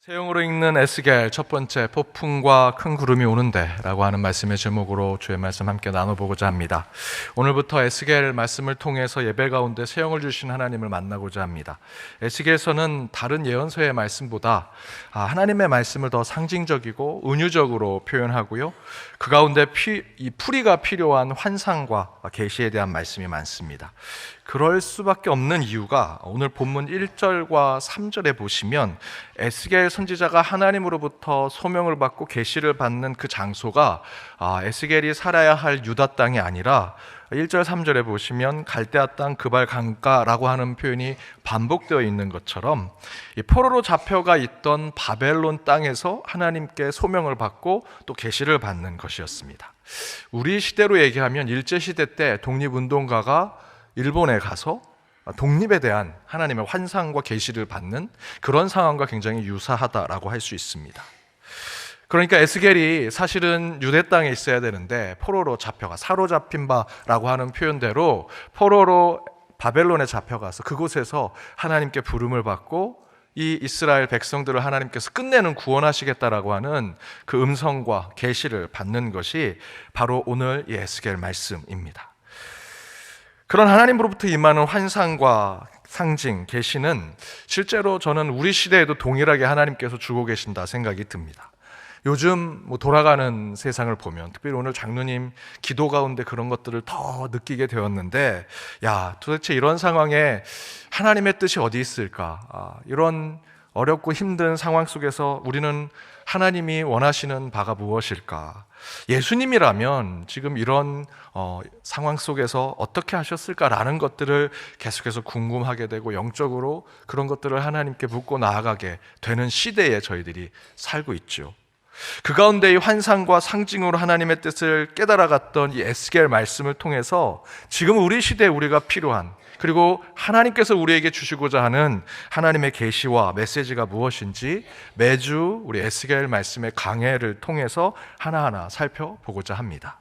세영으로 읽는 에스겔 첫 번째 폭풍과 큰 구름이 오는데 라고 하는 말씀의 제목으로 주의 말씀 함께 나눠보고자 합니다. 오늘부터 에스겔 말씀을 통해서 예배 가운데 세영을 주신 하나님을 만나고자 합니다. 에스겔서는 다른 예언서의 말씀보다 하나님의 말씀을 더 상징적이고 은유적으로 표현하고요, 그 가운데 이 풀이가 필요한 환상과 계시에 대한 말씀이 많습니다. 그럴 수밖에 없는 이유가 오늘 본문 1절과 3절에 보시면 에스겔 선지자가 하나님으로부터 소명을 받고 계시를 받는 그 장소가 에스겔이 살아야 할 유다 땅이 아니라 1절 3절에 보시면 갈대아 땅 그발 강가라고 하는 표현이 반복되어 있는 것처럼 이 포로로 잡혀가 있던 바벨론 땅에서 하나님께 소명을 받고 또 계시를 받는 것이었습니다. 우리 시대로 얘기하면 일제시대 때 독립운동가가 일본에 가서 독립에 대한 하나님의 환상과 계시를 받는 그런 상황과 굉장히 유사하다라고 할 수 있습니다. 그러니까 에스겔이 사실은 유대 땅에 있어야 되는데 포로로 잡혀가, 사로잡힌 바라고 하는 표현대로 포로로 바벨론에 잡혀가서 그곳에서 하나님께 부름을 받고 이 이스라엘 백성들을 하나님께서 끝내는 구원하시겠다라고 하는 그 음성과 계시를 받는 것이 바로 오늘 이 에스겔 말씀입니다. 그런 하나님으로부터 임하는 환상과 상징, 계시는 실제로 저는 우리 시대에도 동일하게 하나님께서 주고 계신다 생각이 듭니다. 요즘 돌아가는 세상을 보면, 특별히 오늘 장로님 기도 가운데 그런 것들을 더 느끼게 되었는데, 도대체 이런 상황에 하나님의 뜻이 어디 있을까? 이런 어렵고 힘든 상황 속에서 우리는 하나님이 원하시는 바가 무엇일까? 예수님이라면 지금 이런 상황 속에서 어떻게 하셨을까라는 것들을 계속해서 궁금하게 되고 영적으로 그런 것들을 하나님께 묻고 나아가게 되는 시대에 저희들이 살고 있죠. 그 가운데 이 환상과 상징으로 하나님의 뜻을 깨달아갔던 이 에스겔 말씀을 통해서 지금 우리 시대에 우리가 필요한, 그리고 하나님께서 우리에게 주시고자 하는 하나님의 계시와 메시지가 무엇인지 매주 우리 에스겔 말씀의 강해를 통해서 하나하나 살펴보고자 합니다.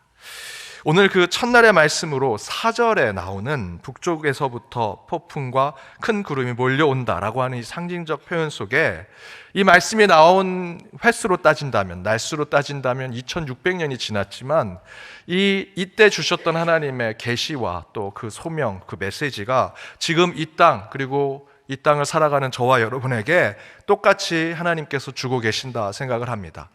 오늘 그 첫날의 말씀으로 4절에 나오는 북쪽에서부터 폭풍과 큰 구름이 몰려온다라고 하는 이 상징적 표현 속에 이 말씀이 나온 횟수로 따진다면, 날수로 따진다면 2600년이 지났지만 이때 주셨던 하나님의 계시와 또 그 소명, 그 메시지가 지금 이 땅, 그리고 이 땅을 살아가는 저와 여러분에게 똑같이 하나님께서 주고 계신다 생각을 합니다.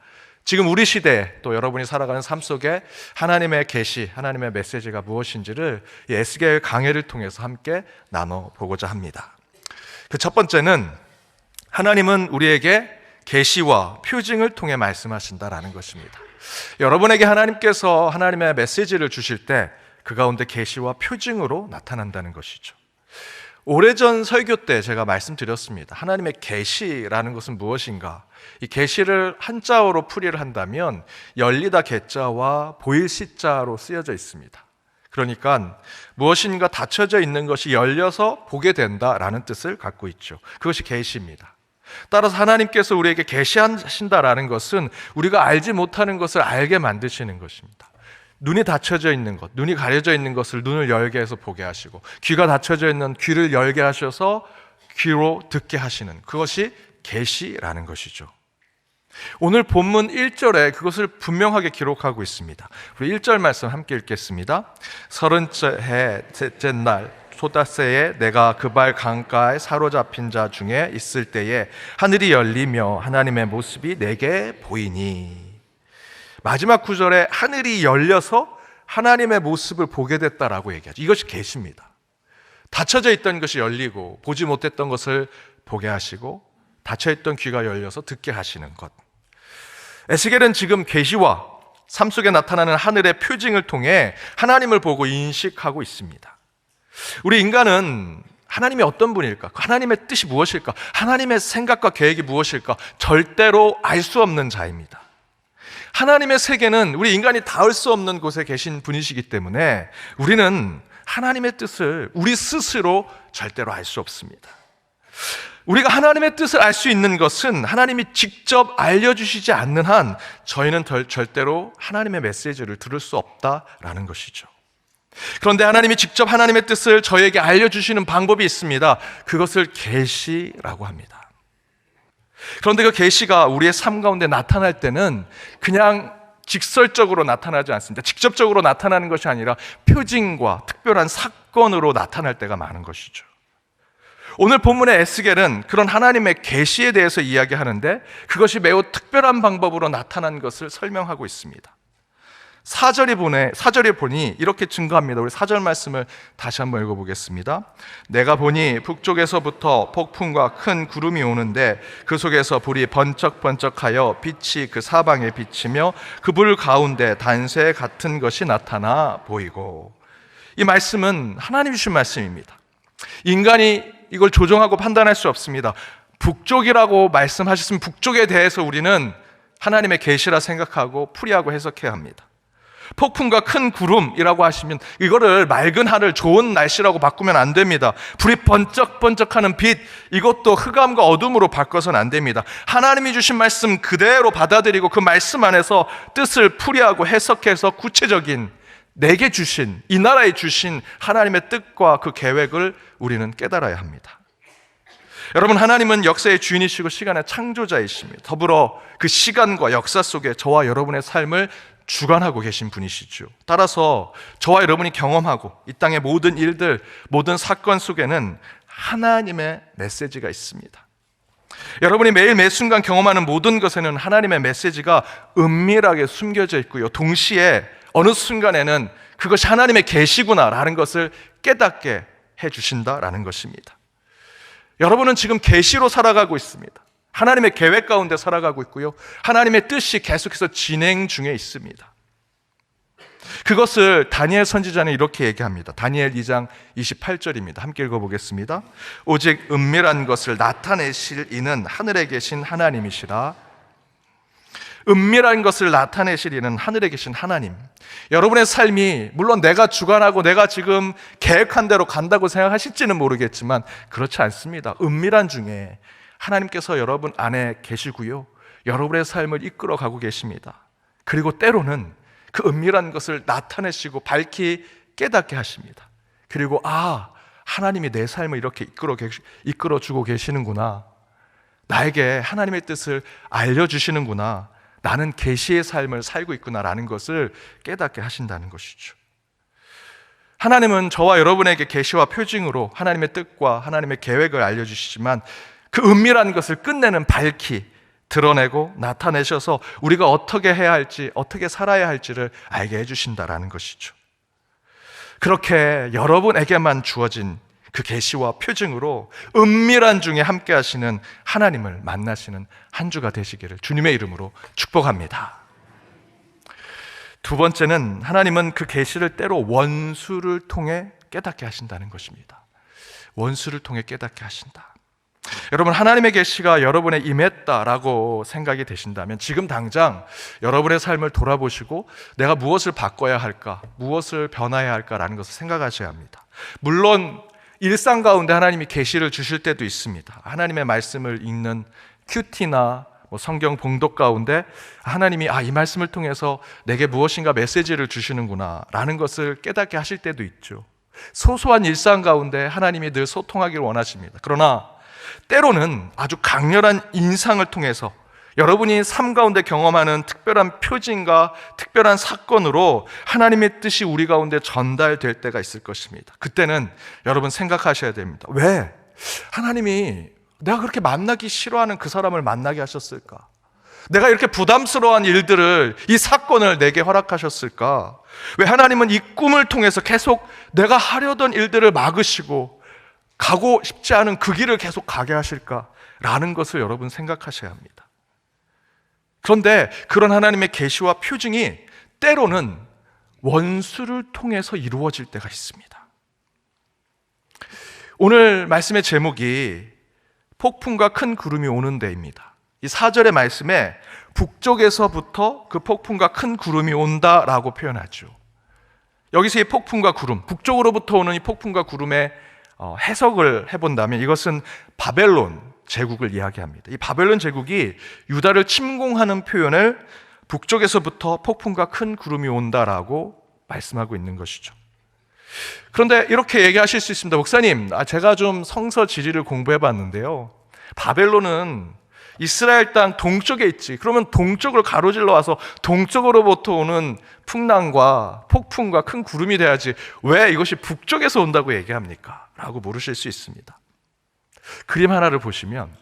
지금 우리 시대, 또 여러분이 살아가는 삶 속에 하나님의 계시, 하나님의 메시지가 무엇인지를 이 에스겔 강해를 통해서 함께 나눠보고자 합니다. 그 첫 번째는 하나님은 우리에게 계시와 표징을 통해 말씀하신다라는 것입니다. 여러분에게 하나님께서 하나님의 메시지를 주실 때 그 가운데 계시와 표징으로 나타난다는 것이죠. 오래전 설교 때 제가 말씀드렸습니다. 하나님의 계시라는 것은 무엇인가? 이 계시를 한자어로 풀이를 한다면 열리다 개자와 보일 시자로 쓰여져 있습니다. 그러니까 무엇인가 닫혀져 있는 것이 열려서 보게 된다라는 뜻을 갖고 있죠. 그것이 계시입니다. 따라서 하나님께서 우리에게 계시하신다라는 것은 우리가 알지 못하는 것을 알게 만드시는 것입니다. 눈이 닫혀져 있는 것, 눈이 가려져 있는 것을 눈을 열게 해서 보게 하시고, 귀가 닫혀져 있는 귀를 열게 하셔서 귀로 듣게 하시는, 그것이 계시라는 것이죠. 오늘 본문 1절에 그것을 분명하게 기록하고 있습니다. 우리 1절 말씀 함께 읽겠습니다. 30째 날 소다새에 내가 그발 강가에 사로잡힌 자 중에 있을 때에 하늘이 열리며 하나님의 모습이 내게 보이니. 마지막 구절에 하늘이 열려서 하나님의 모습을 보게 됐다라고 얘기하죠. 이것이 계시입니다. 닫혀져 있던 것이 열리고 보지 못했던 것을 보게 하시고 닫혀있던 귀가 열려서 듣게 하시는 것. 에스겔은 지금 계시와 삶 속에 나타나는 하늘의 표징을 통해 하나님을 보고 인식하고 있습니다. 우리 인간은 하나님이 어떤 분일까? 하나님의 뜻이 무엇일까? 하나님의 생각과 계획이 무엇일까? 절대로 알 수 없는 자입니다. 하나님의 세계는 우리 인간이 닿을 수 없는 곳에 계신 분이시기 때문에 우리는 하나님의 뜻을 우리 스스로 절대로 알 수 없습니다. 우리가 하나님의 뜻을 알 수 있는 것은 하나님이 직접 알려주시지 않는 한 저희는 절대로 하나님의 메시지를 들을 수 없다라는 것이죠. 그런데 하나님이 직접 하나님의 뜻을 저에게 알려주시는 방법이 있습니다. 그것을 계시라고 합니다. 그런데 그 계시가 우리의 삶 가운데 나타날 때는 그냥 직설적으로 나타나지 않습니다. 직접적으로 나타나는 것이 아니라 표징과 특별한 사건으로 나타날 때가 많은 것이죠. 오늘 본문의 에스겔은 그런 하나님의 계시에 대해서 이야기하는데 그것이 매우 특별한 방법으로 나타난 것을 설명하고 있습니다. 4절에 보니 이렇게 증거합니다. 우리 4절 말씀을 다시 한번 읽어보겠습니다. 내가 보니 북쪽에서부터 폭풍과 큰 구름이 오는데 그 속에서 불이 번쩍번쩍하여 빛이 그 사방에 비치며 그 불 가운데 단새 같은 것이 나타나 보이고. 이 말씀은 하나님 주신 말씀입니다. 인간이 이걸 조정하고 판단할 수 없습니다. 북쪽이라고 말씀하셨으면 북쪽에 대해서 우리는 하나님의 계시라 생각하고 풀이하고 해석해야 합니다. 폭풍과 큰 구름이라고 하시면 이거를 맑은 하늘, 좋은 날씨라고 바꾸면 안 됩니다. 불이 번쩍번쩍하는 빛, 이것도 흑암과 어둠으로 바꿔서는 안 됩니다. 하나님이 주신 말씀 그대로 받아들이고 그 말씀 안에서 뜻을 풀이하고 해석해서 구체적인 내게 주신, 이 나라에 주신 하나님의 뜻과 그 계획을 우리는 깨달아야 합니다. 여러분, 하나님은 역사의 주인이시고 시간의 창조자이십니다. 더불어 그 시간과 역사 속에 저와 여러분의 삶을 주관하고 계신 분이시죠. 따라서 저와 여러분이 경험하고 이 땅의 모든 일들, 모든 사건 속에는 하나님의 메시지가 있습니다. 여러분이 매일 매 순간 경험하는 모든 것에는 하나님의 메시지가 은밀하게 숨겨져 있고요, 동시에 어느 순간에는 그것이 하나님의 계시구나라는 것을 깨닫게 해주신다라는 것입니다. 여러분은 지금 계시로 살아가고 있습니다. 하나님의 계획 가운데 살아가고 있고요, 하나님의 뜻이 계속해서 진행 중에 있습니다. 그것을 다니엘 선지자는 이렇게 얘기합니다. 다니엘 2장 28절입니다. 함께 읽어보겠습니다. 오직 은밀한 것을 나타내실 이는 하늘에 계신 하나님이시라. 은밀한 것을 나타내실 이는 하늘에 계신 하나님. 여러분의 삶이 물론 내가 주관하고 내가 지금 계획한 대로 간다고 생각하실지는 모르겠지만 그렇지 않습니다. 은밀한 중에 하나님께서 여러분 안에 계시고요, 여러분의 삶을 이끌어가고 계십니다. 그리고 때로는 그 은밀한 것을 나타내시고 밝히 깨닫게 하십니다. 그리고 하나님이 내 삶을 이렇게 이끌어주고 계시는구나, 나에게 하나님의 뜻을 알려주시는구나, 나는 계시의 삶을 살고 있구나라는 것을 깨닫게 하신다는 것이죠. 하나님은 저와 여러분에게 계시와 표징으로 하나님의 뜻과 하나님의 계획을 알려주시지만 그 은밀한 것을 끝내는 밝히 드러내고 나타내셔서 우리가 어떻게 해야 할지, 어떻게 살아야 할지를 알게 해주신다라는 것이죠. 그렇게 여러분에게만 주어진 그 계시와 표징으로 은밀한 중에 함께 하시는 하나님을 만나시는 한 주가 되시기를 주님의 이름으로 축복합니다. 두 번째는 하나님은 그 계시를 때로 원수를 통해 깨닫게 하신다는 것입니다. 원수를 통해 깨닫게 하신다. 여러분, 하나님의 계시가 여러분에 임했다라고 생각이 되신다면 지금 당장 여러분의 삶을 돌아보시고 내가 무엇을 바꿔야 할까, 무엇을 변화해야 할까라는 것을 생각하셔야 합니다. 물론 일상 가운데 하나님이 계시를 주실 때도 있습니다. 하나님의 말씀을 읽는 큐티나 성경 봉독 가운데 하나님이 이 말씀을 통해서 내게 무엇인가 메시지를 주시는구나 라는 것을 깨닫게 하실 때도 있죠. 소소한 일상 가운데 하나님이 늘 소통하기를 원하십니다. 그러나 때로는 아주 강렬한 인상을 통해서 여러분이 삶 가운데 경험하는 특별한 표징과 특별한 사건으로 하나님의 뜻이 우리 가운데 전달될 때가 있을 것입니다. 그때는 여러분 생각하셔야 됩니다. 왜 하나님이 내가 그렇게 만나기 싫어하는 그 사람을 만나게 하셨을까? 내가 이렇게 부담스러운 일들을, 이 사건을 내게 허락하셨을까? 왜 하나님은 이 꿈을 통해서 계속 내가 하려던 일들을 막으시고 가고 싶지 않은 그 길을 계속 가게 하실까라는 것을 여러분 생각하셔야 합니다. 그런데 그런 하나님의 계시와 표징이 때로는 원수를 통해서 이루어질 때가 있습니다. 오늘 말씀의 제목이 폭풍과 큰 구름이 오는 데입니다. 이 4절의 말씀에 북쪽에서부터 그 폭풍과 큰 구름이 온다라고 표현하죠. 여기서 이 폭풍과 구름, 북쪽으로부터 오는 이 폭풍과 구름의 해석을 해본다면 이것은 바벨론 제국을 이야기합니다. 이 바벨론 제국이 유다를 침공하는 표현을 북쪽에서부터 폭풍과 큰 구름이 온다라고 말씀하고 있는 것이죠. 그런데 이렇게 얘기하실 수 있습니다. 목사님, 제가 좀 성서 지리를 공부해 봤는데요, 바벨론은 이스라엘 땅 동쪽에 있지. 그러면 동쪽을 가로질러 와서 동쪽으로부터 오는 풍랑과 폭풍과 큰 구름이 돼야지 왜 이것이 북쪽에서 온다고 얘기합니까? 라고 물으실 수 있습니다. 그림 하나를 보시면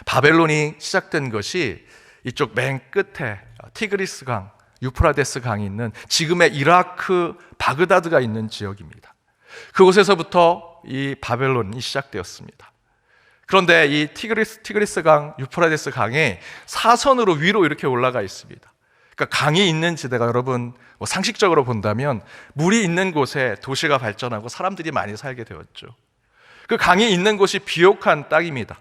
바벨론이 시작된 것이 이쪽 맨 끝에 티그리스 강, 유프라데스 강이 있는 지금의 이라크 바그다드가 있는 지역입니다. 그곳에서부터 이 바벨론이 시작되었습니다. 그런데 이 티그리스 강, 유프라데스 강에 사선으로 위로 이렇게 올라가 있습니다. 그러니까 강이 있는 지대가 여러분 상식적으로 본다면 물이 있는 곳에 도시가 발전하고 사람들이 많이 살게 되었죠. 그 강이 있는 곳이 비옥한 땅입니다.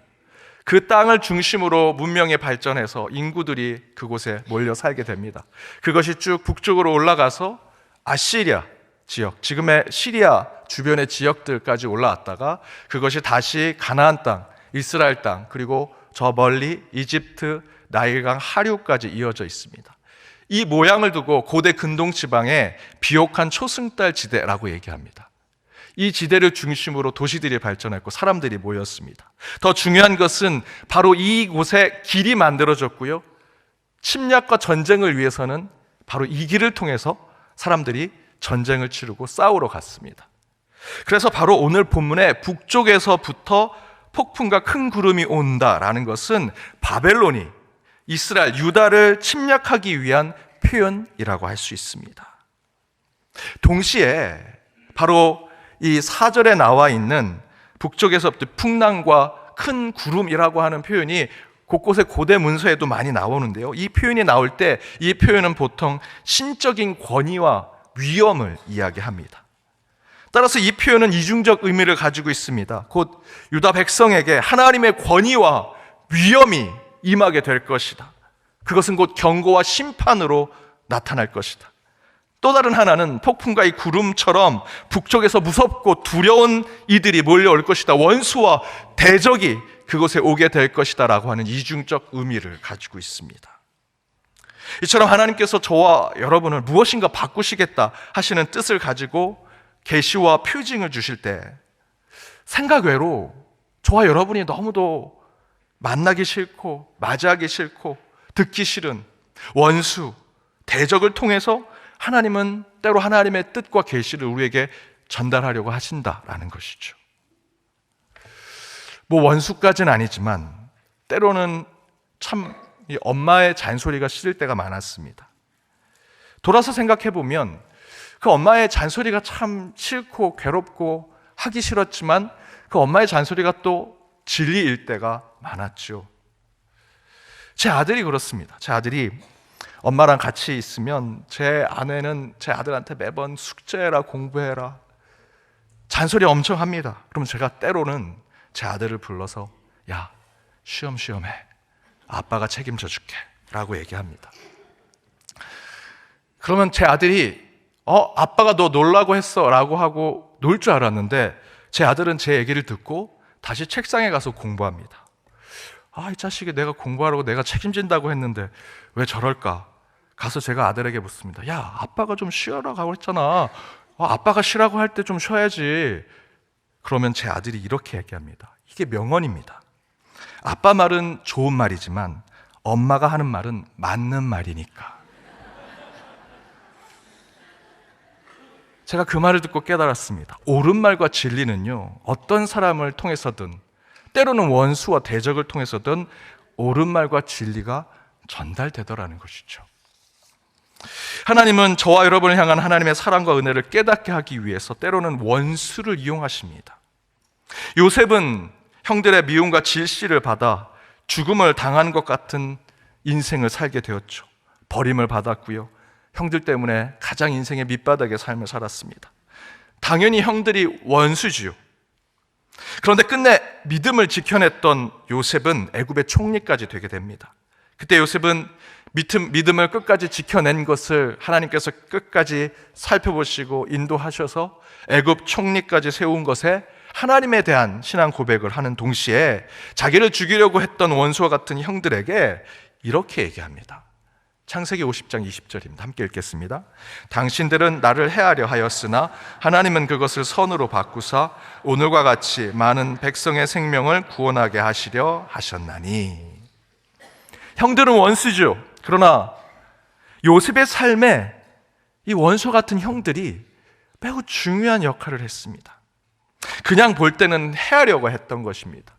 그 땅을 중심으로 문명이 발전해서 인구들이 그곳에 몰려 살게 됩니다. 그것이 쭉 북쪽으로 올라가서 아시리아 지역, 지금의 시리아 주변의 지역들까지 올라왔다가 그것이 다시 가나안 땅, 이스라엘 땅, 그리고 저 멀리 이집트, 나일강 하류까지 이어져 있습니다. 이 모양을 두고 고대 근동 지방의 비옥한 초승달 지대라고 얘기합니다. 이 지대를 중심으로 도시들이 발전했고 사람들이 모였습니다. 더 중요한 것은 바로 이곳에 길이 만들어졌고요. 침략과 전쟁을 위해서는 바로 이 길을 통해서 사람들이 전쟁을 치르고 싸우러 갔습니다. 그래서 바로 오늘 본문에 북쪽에서부터 폭풍과 큰 구름이 온다라는 것은 바벨론이 이스라엘, 유다를 침략하기 위한 표현이라고 할 수 있습니다. 동시에 바로 이 4절에 나와 있는 북쪽에서부터 풍랑과 큰 구름이라고 하는 표현이 곳곳에 고대 문서에도 많이 나오는데요. 이 표현이 나올 때 이 표현은 보통 신적인 권위와 위엄을 이야기합니다. 따라서 이 표현은 이중적 의미를 가지고 있습니다. 곧 유다 백성에게 하나님의 권위와 위엄이 임하게 될 것이다. 그것은 곧 경고와 심판으로 나타날 것이다. 또 다른 하나는 폭풍과 이 구름처럼 북쪽에서 무섭고 두려운 이들이 몰려올 것이다. 원수와 대적이 그곳에 오게 될 것이다 라고 하는 이중적 의미를 가지고 있습니다. 이처럼 하나님께서 저와 여러분을 무엇인가 바꾸시겠다 하시는 뜻을 가지고 계시와 표징을 주실 때 생각 외로 저와 여러분이 너무도 만나기 싫고 맞이하기 싫고 듣기 싫은 원수, 대적을 통해서 하나님은 때로 하나님의 뜻과 계시를 우리에게 전달하려고 하신다라는 것이죠. 뭐 원수까지는 아니지만 때로는 참 엄마의 잔소리가 싫을 때가 많았습니다. 돌아서 생각해 보면 그 엄마의 잔소리가 참 싫고 괴롭고 하기 싫었지만 그 엄마의 잔소리가 또 진리일 때가 많았죠. 제 아들이 그렇습니다. 제 아들이 엄마랑 같이 있으면 제 아내는 제 아들한테 매번 숙제해라, 공부해라 잔소리 엄청 합니다. 그럼 제가 때로는 제 아들을 불러서 야, 쉬엄쉬엄 해. 아빠가 책임져 줄게 라고 얘기합니다. 그러면 제 아들이 아빠가 너 놀라고 했어 라고 하고 놀 줄 알았는데 제 아들은 제 얘기를 듣고 다시 책상에 가서 공부합니다. 이 자식이 내가 공부하라고 내가 책임진다고 했는데 왜 저럴까? 가서 제가 아들에게 묻습니다. 야, 아빠가 좀 쉬어라고 했잖아. 아빠가 쉬라고 할 때 좀 쉬어야지. 그러면 제 아들이 이렇게 얘기합니다. 이게 명언입니다. 아빠 말은 좋은 말이지만 엄마가 하는 말은 맞는 말이니까. 제가 그 말을 듣고 깨달았습니다. 옳은 말과 진리는요, 어떤 사람을 통해서든 때로는 원수와 대적을 통해서든 옳은 말과 진리가 전달되더라는 것이죠. 하나님은 저와 여러분을 향한 하나님의 사랑과 은혜를 깨닫게 하기 위해서 때로는 원수를 이용하십니다. 요셉은 형들의 미움과 질시를 받아 죽음을 당한 것 같은 인생을 살게 되었죠. 버림을 받았고요. 형들 때문에 가장 인생의 밑바닥의 삶을 살았습니다. 당연히 형들이 원수지요. 그런데 끝내 믿음을 지켜냈던 요셉은 애굽의 총리까지 되게 됩니다. 그때 요셉은 믿음을 끝까지 지켜낸 것을 하나님께서 끝까지 살펴보시고 인도하셔서 애굽 총리까지 세운 것에 하나님에 대한 신앙 고백을 하는 동시에 자기를 죽이려고 했던 원수와 같은 형들에게 이렇게 얘기합니다. 창세기 50장 20절입니다. 함께 읽겠습니다. 당신들은 나를 해하려 하였으나 하나님은 그것을 선으로 바꾸사 오늘과 같이 많은 백성의 생명을 구원하게 하시려 하셨나니. 형들은 원수죠. 그러나 요셉의 삶에 이 원수 같은 형들이 매우 중요한 역할을 했습니다. 그냥 볼 때는 해하려고 했던 것입니다.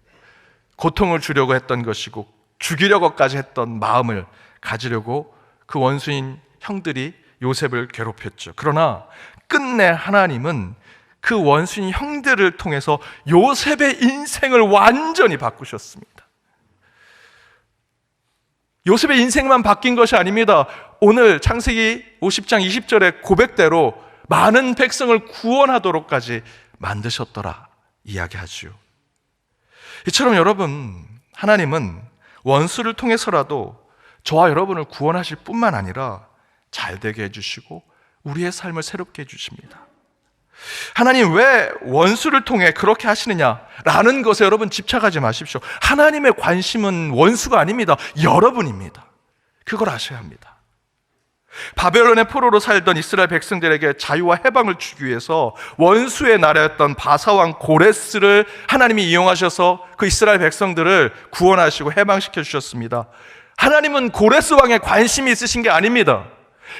고통을 주려고 했던 것이고 죽이려고까지 했던 마음을 가지려고 그 원수인 형들이 요셉을 괴롭혔죠. 그러나 끝내 하나님은 그 원수인 형들을 통해서 요셉의 인생을 완전히 바꾸셨습니다. 요셉의 인생만 바뀐 것이 아닙니다. 오늘 창세기 50장 20절의 고백대로 많은 백성을 구원하도록까지 만드셨더라 이야기하지요. 이처럼 여러분, 하나님은 원수를 통해서라도 저와 여러분을 구원하실 뿐만 아니라 잘되게 해주시고 우리의 삶을 새롭게 해주십니다. 하나님 왜 원수를 통해 그렇게 하시느냐라는 것에 여러분 집착하지 마십시오. 하나님의 관심은 원수가 아닙니다. 여러분입니다. 그걸 아셔야 합니다. 바벨론의 포로로 살던 이스라엘 백성들에게 자유와 해방을 주기 위해서 원수의 나라였던 바사왕 고레스를 하나님이 이용하셔서 그 이스라엘 백성들을 구원하시고 해방시켜 주셨습니다. 하나님은 고레스 왕에 관심이 있으신 게 아닙니다.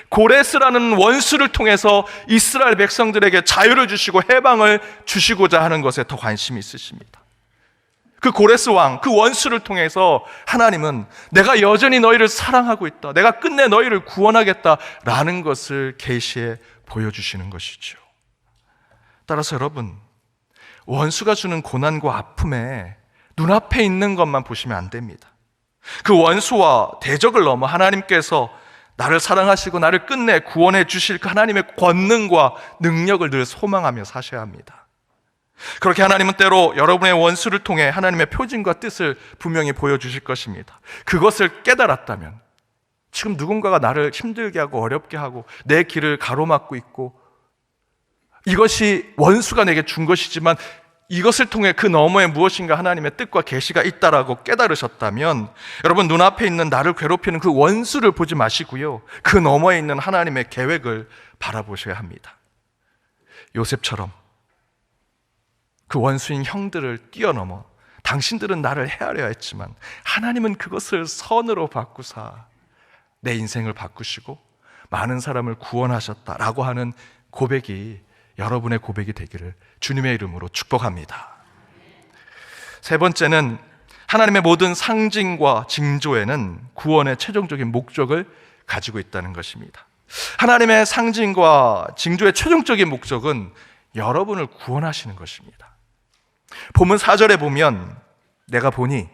고레스라는 원수를 통해서 이스라엘 백성들에게 자유를 주시고 해방을 주시고자 하는 것에 더 관심이 있으십니다. 그 고레스 왕, 그 원수를 통해서 하나님은 내가 여전히 너희를 사랑하고 있다, 내가 끝내 너희를 구원하겠다라는 것을 계시해 보여주시는 것이죠. 따라서 여러분, 원수가 주는 고난과 아픔에 눈앞에 있는 것만 보시면 안 됩니다. 그 원수와 대적을 넘어 하나님께서 나를 사랑하시고 나를 끝내 구원해 주실 그 하나님의 권능과 능력을 늘 소망하며 사셔야 합니다. 그렇게 하나님은 때로 여러분의 원수를 통해 하나님의 표징과 뜻을 분명히 보여주실 것입니다. 그것을 깨달았다면, 지금 누군가가 나를 힘들게 하고 어렵게 하고 내 길을 가로막고 있고 이것이 원수가 내게 준 것이지만 이것을 통해 그 너머에 무엇인가 하나님의 뜻과 계시가 있다라고 깨달으셨다면, 여러분 눈앞에 있는 나를 괴롭히는 그 원수를 보지 마시고요, 그 너머에 있는 하나님의 계획을 바라보셔야 합니다. 요셉처럼 그 원수인 형들을 뛰어넘어 당신들은 나를 해하려 했지만 하나님은 그것을 선으로 바꾸사 내 인생을 바꾸시고 많은 사람을 구원하셨다라고 하는 고백이 여러분의 고백이 되기를 주님의 이름으로 축복합니다. 세 번째는 하나님의 모든 상징과 징조에는 구원의 최종적인 목적을 가지고 있다는 것입니다. 하나님의 상징과 징조의 최종적인 목적은 여러분을 구원하시는 것입니다. 본문 4절에 보면 내가 보니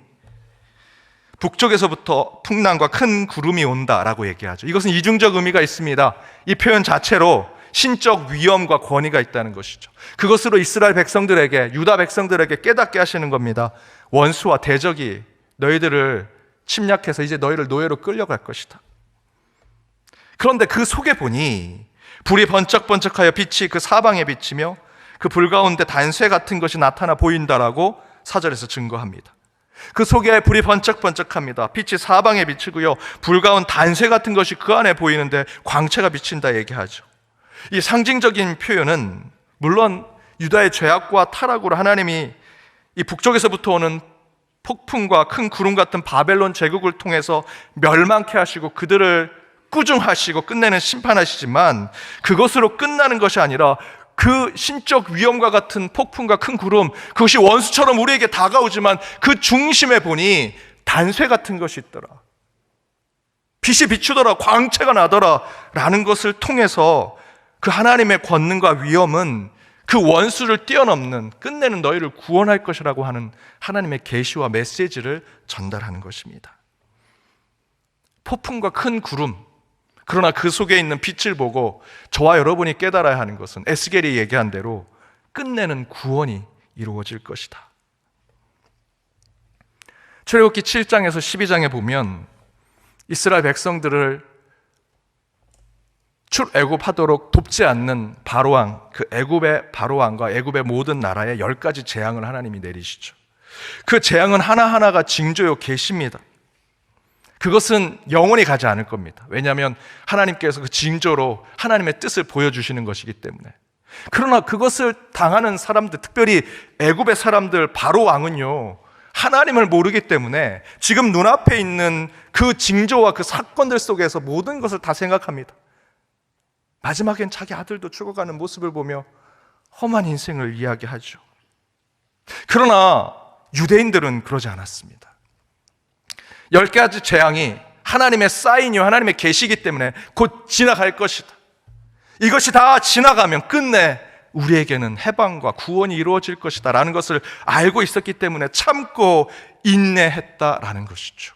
북쪽에서부터 풍랑과 큰 구름이 온다라고 얘기하죠. 이것은 이중적 의미가 있습니다. 이 표현 자체로 신적 위엄과 권위가 있다는 것이죠. 그것으로 이스라엘 백성들에게, 유다 백성들에게 깨닫게 하시는 겁니다. 원수와 대적이 너희들을 침략해서 이제 너희를 노예로 끌려갈 것이다. 그런데 그 속에 보니 불이 번쩍번쩍하여 빛이 그 사방에 비치며 그 불 가운데 단쇠 같은 것이 나타나 보인다라고 4절에서 증거합니다. 그 속에 불이 번쩍번쩍합니다. 빛이 사방에 비치고요, 불 가운 단쇠 같은 것이 그 안에 보이는데 광채가 비친다 얘기하죠. 이 상징적인 표현은 물론 유다의 죄악과 타락으로 하나님이 이 북쪽에서부터 오는 폭풍과 큰 구름 같은 바벨론 제국을 통해서 멸망케 하시고 그들을 꾸중하시고 끝내는 심판하시지만, 그것으로 끝나는 것이 아니라 그 신적 위험과 같은 폭풍과 큰 구름, 그것이 원수처럼 우리에게 다가오지만 그 중심에 보니 단쇠 같은 것이 있더라, 빛이 비추더라, 광채가 나더라 라는 것을 통해서 그 하나님의 권능과 위엄은 그 원수를 뛰어넘는, 끝내는 너희를 구원할 것이라고 하는 하나님의 계시와 메시지를 전달하는 것입니다. 폭풍과 큰 구름, 그러나 그 속에 있는 빛을 보고 저와 여러분이 깨달아야 하는 것은 에스겔이 얘기한 대로 끝내는 구원이 이루어질 것이다. 출애굽기 7장에서 12장에 보면 이스라엘 백성들을 출애굽하도록 돕지 않는 바로왕, 그 애굽의 바로왕과 애굽의 모든 나라에 10가지 재앙을 하나님이 내리시죠. 그 재앙은 하나하나가 징조요 계시입니다. 그것은 영원히 가지 않을 겁니다. 왜냐하면 하나님께서 그 징조로 하나님의 뜻을 보여주시는 것이기 때문에. 그러나 그것을 당하는 사람들, 특별히 애굽의 사람들, 바로왕은요, 하나님을 모르기 때문에 지금 눈앞에 있는 그 징조와 그 사건들 속에서 모든 것을 다 생각합니다. 마지막엔 자기 아들도 죽어가는 모습을 보며 험한 인생을 이야기하죠. 그러나 유대인들은 그러지 않았습니다. 10가지 재앙이 하나님의 사인이요, 하나님의 계시이기 때문에 곧 지나갈 것이다. 이것이 다 지나가면 끝내 우리에게는 해방과 구원이 이루어질 것이다 라는 것을 알고 있었기 때문에 참고 인내했다라는 것이죠.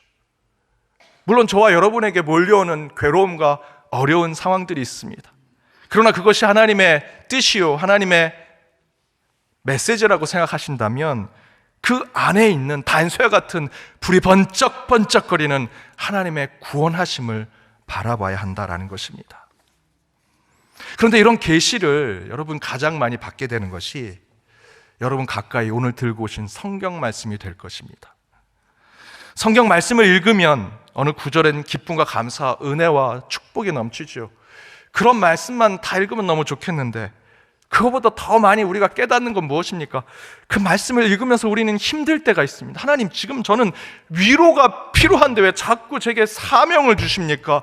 물론 저와 여러분에게 몰려오는 괴로움과 어려운 상황들이 있습니다. 그러나 그것이 하나님의 뜻이요, 하나님의 메시지라고 생각하신다면 그 안에 있는 단쇠와 같은 불이 번쩍번쩍거리는 하나님의 구원하심을 바라봐야 한다라는 것입니다. 그런데 이런 계시를 여러분 가장 많이 받게 되는 것이 여러분 가까이 오늘 들고 오신 성경 말씀이 될 것입니다. 성경 말씀을 읽으면 어느 구절엔 기쁨과 감사, 은혜와 축복이 넘치죠. 그런 말씀만 다 읽으면 너무 좋겠는데 그거보다 더 많이 우리가 깨닫는 건 무엇입니까? 그 말씀을 읽으면서 우리는 힘들 때가 있습니다. 하나님, 지금 저는 위로가 필요한데 왜 자꾸 제게 사명을 주십니까?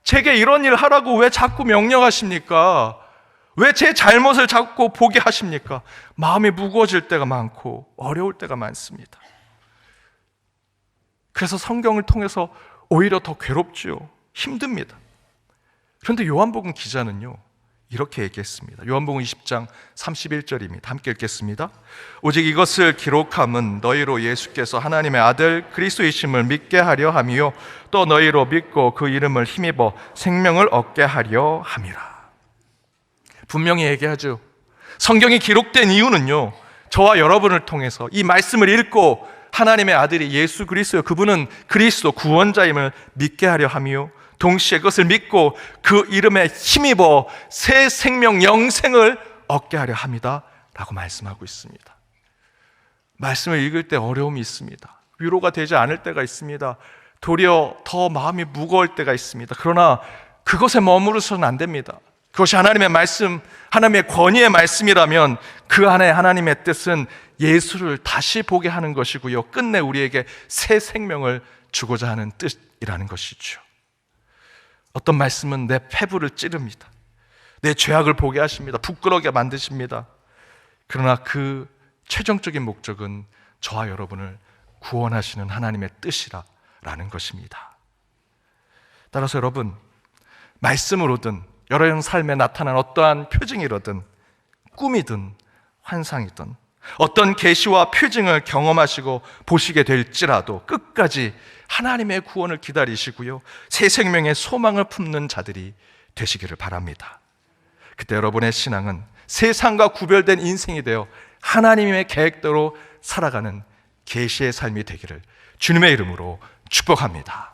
제게 이런 일 하라고 왜 자꾸 명령하십니까? 왜 제 잘못을 자꾸 보게 하십니까? 마음이 무거워질 때가 많고 어려울 때가 많습니다. 그래서 성경을 통해서 오히려 더 괴롭지요. 힘듭니다. 그런데 요한복음 기자는요, 이렇게 얘기했습니다. 요한복음 20장 31절입니다. 함께 읽겠습니다. 오직 이것을 기록함은 너희로 예수께서 하나님의 아들 그리스도이심을 믿게 하려 함이요 또 너희로 믿고 그 이름을 힘입어 생명을 얻게 하려 함이라. 분명히 얘기하죠. 성경이 기록된 이유는요, 저와 여러분을 통해서 이 말씀을 읽고 하나님의 아들이 예수 그리스도, 그분은 그리스도 구원자임을 믿게 하려 함이요 동시에 그것을 믿고 그 이름에 힘입어 새 생명 영생을 얻게 하려 합니다 라고 말씀하고 있습니다. 말씀을 읽을 때 어려움이 있습니다. 위로가 되지 않을 때가 있습니다. 도리어 더 마음이 무거울 때가 있습니다. 그러나 그것에 머무르서는 안 됩니다. 그것이 하나님의 말씀, 하나님의 권위의 말씀이라면 그 안에 하나님의 뜻은 예수를 다시 보게 하는 것이고요, 끝내 우리에게 새 생명을 주고자 하는 뜻이라는 것이죠. 어떤 말씀은 내 폐부를 찌릅니다. 내 죄악을 보게 하십니다. 부끄러게 만드십니다. 그러나 그 최종적인 목적은 저와 여러분을 구원하시는 하나님의 뜻이라는 것입니다. 따라서 여러분, 말씀으로든 여러분 삶에 나타난 어떠한 표징이로든 꿈이든 환상이든 어떤 계시와 표징을 경험하시고 보시게 될지라도 끝까지 하나님의 구원을 기다리시고요, 새 생명의 소망을 품는 자들이 되시기를 바랍니다. 그때 여러분의 신앙은 세상과 구별된 인생이 되어 하나님의 계획대로 살아가는 계시의 삶이 되기를 주님의 이름으로 축복합니다.